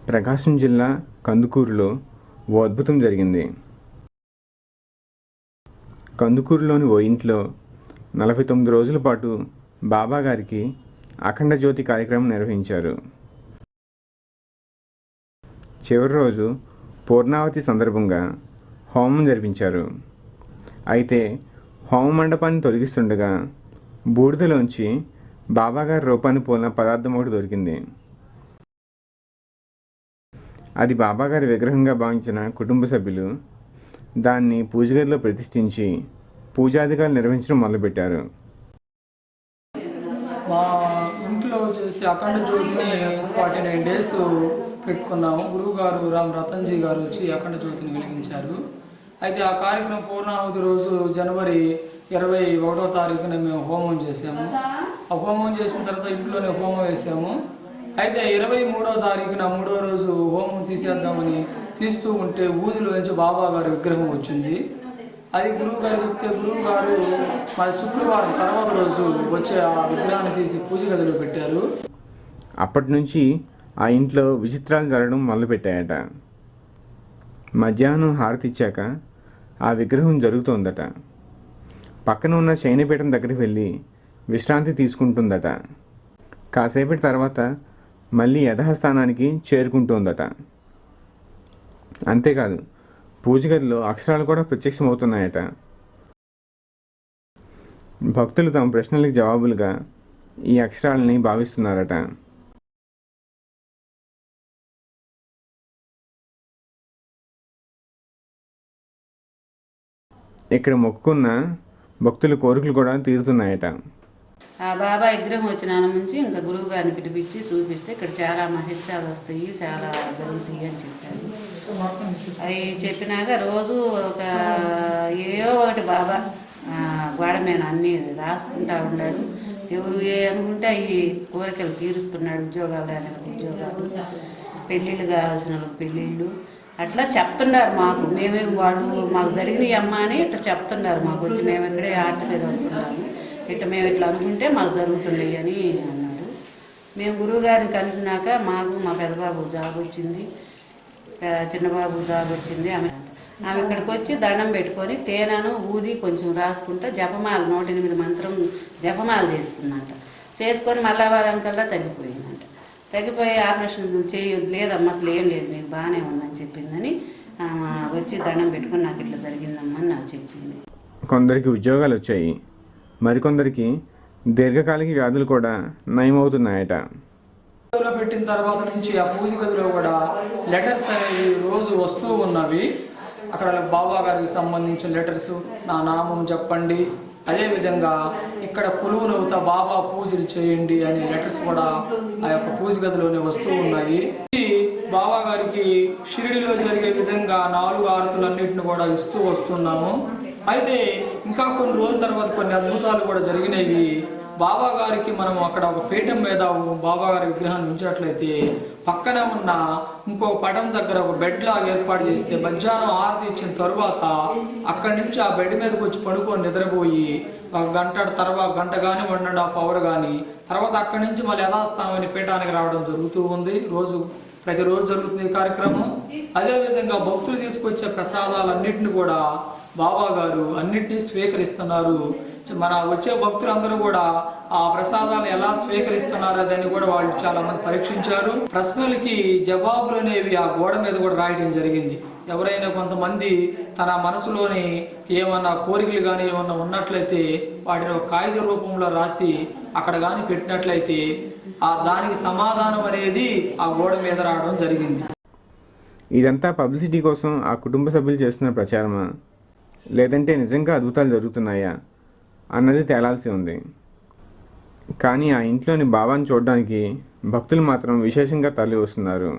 ప్రకాశం జిల్లా కందుకూరులో ఓ అద్భుతం జరిగింది. కందుకూరులోని ఓ ఇంట్లో 49 రోజుల పాటు బాబాగారికి అఖండ జ్యోతి కార్యక్రమం నిర్వహించారు. చివరి రోజు పూర్ణావతి సందర్భంగా హోమం జరిపించారు. అయితే హోమ మండపాన్ని తొలగిస్తుండగా బూడిదలోంచి బాబాగారి రూపాన్ని పోలిన పదార్థం ఒకటి దొరికింది. అది బాబాగారి విగ్రహంగా భావించిన కుటుంబ సభ్యులు దాన్ని పూజగదిలో ప్రతిష్ఠించి పూజాధికారులు నిర్వహించడం మొదలుపెట్టారు. మా ఇంట్లో వచ్చేసి అఖండ జ్యోతిని 49 డేస్ పెట్టుకున్నాము. గురువుగారు రామ్ రతన్జీ గారు వచ్చి అఖండ జ్యోతిని వెలిగించారు. అయితే ఆ కార్యక్రమం పూర్ణావతి రోజు జనవరి 21వ తారీఖున మేము హోమం చేసాము. ఆ హోమం చేసిన తర్వాత ఇంట్లోనే హోమం వేసాము. అయితే 23వ తారీఖున 3వ రోజు హోమం తీసేద్దామని తీస్తూ ఉంటే ఊదిలోంచి బాబా గారి విగ్రహం వచ్చింది. అది గురువు గారు చెప్తే గురువు గారు మరి శుక్రవారం తర్వాత రోజు వచ్చి ఆ విగ్రహాన్ని తీసి పూజ గదిలో పెట్టారు. అప్పటి నుంచి ఆ ఇంట్లో విచిత్రాలు జరగడం మొదలుపెట్టాయట. మధ్యాహ్నం హారతి ఇచ్చాక ఆ విగ్రహం జరుగుతోందట. పక్కన ఉన్న శయనపీఠం దగ్గరికి వెళ్ళి విశ్రాంతి తీసుకుంటుందట. కాసేపటి తర్వాత మళ్ళీ యథాస్థానానికి చేరుకుంటోందట. అంతేకాదు పూజ గదిలో అక్షరాలు కూడా ప్రత్యక్షమవుతున్నాయట. భక్తులు తమ ప్రశ్నలకు జవాబులుగా ఈ అక్షరాలని భావిస్తున్నారట. ఇక్కడ మొక్కుకున్న భక్తుల కోరికలు కూడా తీరుతున్నాయట. ఆ బాబా విగ్రహం వచ్చిన నుంచి ఇంకా గురువు గారిని పిలిపించి చూపిస్తే ఇక్కడ చాలా మహిత్యాలు వస్తాయి, చాలా జరుగుతాయి అని చెప్పారు. అవి చెప్పినాక రోజు ఒక ఏయో ఒకటి బాబా గోడ మీద అన్నీ రాసుకుంటా ఉన్నాడు. ఎవరు ఏ అనుకుంటే అవి కోరికలు తీరుస్తున్నాడు. ఉద్యోగాలు లేని ఉద్యోగాలు, పెళ్ళిళ్ళు కావాల్సిన పెళ్ళిళ్ళు అట్లా చెప్తున్నారు మాకు. వాడు మాకు జరిగినాయి అమ్మ అని ఇట్లా చెప్తున్నారు మాకు వచ్చి. మేము ఇక్కడే ఆర్టికల్ వస్తున్నాము, ఇట్లా మేము ఇట్లా అనుకుంటే మాకు జరుగుతున్నాయి అని అన్నారు. మేము గురువుగారిని కలిసినాక మాకు మా పెద్దబాబు జాబ్ వచ్చింది, చిన్నబాబు జాబ్ వచ్చింది. ఆమె ఇక్కడికి వచ్చి దండం పెట్టుకొని తేనెను ఊది కొంచెం రాసుకుంటా జపమాల 108 మంత్రం జపమాల చేసుకున్నట్ట. చేసుకొని మళ్ళా వారానికల్లా తగ్గిపోయిందంట. తగ్గిపోయి ఆపరేషన్ చేయొద్దు, లేదమ్మా అసలు ఏం లేదు మీకు బాగానే ఉందని చెప్పిందని వచ్చి దండం పెట్టుకొని నాకు ఇట్లా జరిగిందమ్మా అని నాకు చెప్పింది. కొందరికి ఉద్యోగాలు వచ్చాయి, మరికొందరికి దీర్ఘకాలిక వ్యాధులు కూడా నయమవుతున్నాయట. పెట్టిన తర్వాత నుంచి ఆ పూజ గదిలో కూడా లెటర్స్ అనేవి రోజు వస్తూ ఉన్నవి. అక్కడ బాబా గారికి సంబంధించిన లెటర్స్, నా నామం చెప్పండి, అదేవిధంగా ఇక్కడ కొలువునవుతా బాబా పూజలు చేయండి అనే లెటర్స్ కూడా ఆ యొక్క పూజ గదిలోనే వస్తూ ఉన్నాయి. బాబా గారికి షిరిడిలో జరిగే విధంగా 4 హారతులన్నింటిని కూడా ఇస్తూ వస్తున్నాము. అయితే ఇంకా కొన్ని రోజుల తర్వాత కొన్ని అద్భుతాలు కూడా జరిగినాయి. బాబా గారికి మనం అక్కడ ఒక పీఠం మీద బాబా గారి విగ్రహాన్ని ఉంచినట్లయితే పక్కన ఉన్న ఇంకో పటం దగ్గర ఒక బెడ్ లాగా ఏర్పాటు చేస్తే మధ్యాహ్నం హారతి ఇచ్చిన తరువాత అక్కడి నుంచి ఆ బెడ్ మీదకి వచ్చి పడుకొని నిద్రపోయి ఒక గంట కానీ 1.5 అవర్ కానీ తర్వాత అక్కడి నుంచి మళ్ళీ యథాస్థానమైన పీఠానికి రావడం జరుగుతూ ఉంది. ప్రతిరోజు జరుగుతుంది ఈ కార్యక్రమం. అదేవిధంగా భక్తులు తీసుకొచ్చే ప్రసాదాలన్నింటినీ కూడా బాబా గారు అన్నింటినీ స్వీకరిస్తున్నారు. మన వచ్చే భక్తులందరూ కూడా ఆ ప్రసాదాలు ఎలా స్వీకరిస్తున్నారు అదని కూడా వాళ్ళు చాలా మంది పరీక్షించారు. ప్రశ్నలకి జవాబులు అనేవి ఆ గోడ మీద కూడా రాయడం జరిగింది. ఎవరైనా కొంతమంది తన మనసులోని ఏమన్నా కోరికలు కానీ ఏమన్నా ఉన్నట్లయితే వాటిని ఒక కాగిత రూపంలో రాసి అక్కడ కానీ పెట్టినట్లయితే దానికి సమాధానం అనేది ఆ గోడ మీద రావడం జరిగింది. ఇదంతా పబ్లిసిటీ కోసం ఆ కుటుంబ సభ్యులు చేస్తున్న ప్రచారమా, లేదంటే నిజంగా అద్భుతాలు జరుగుతున్నాయా అన్నది తేలాల్సి ఉంది. కానీ ఆ ఇంట్లోని బాబాను చూడడానికి భక్తులు మాత్రం విశేషంగా తరలి వస్తున్నారు.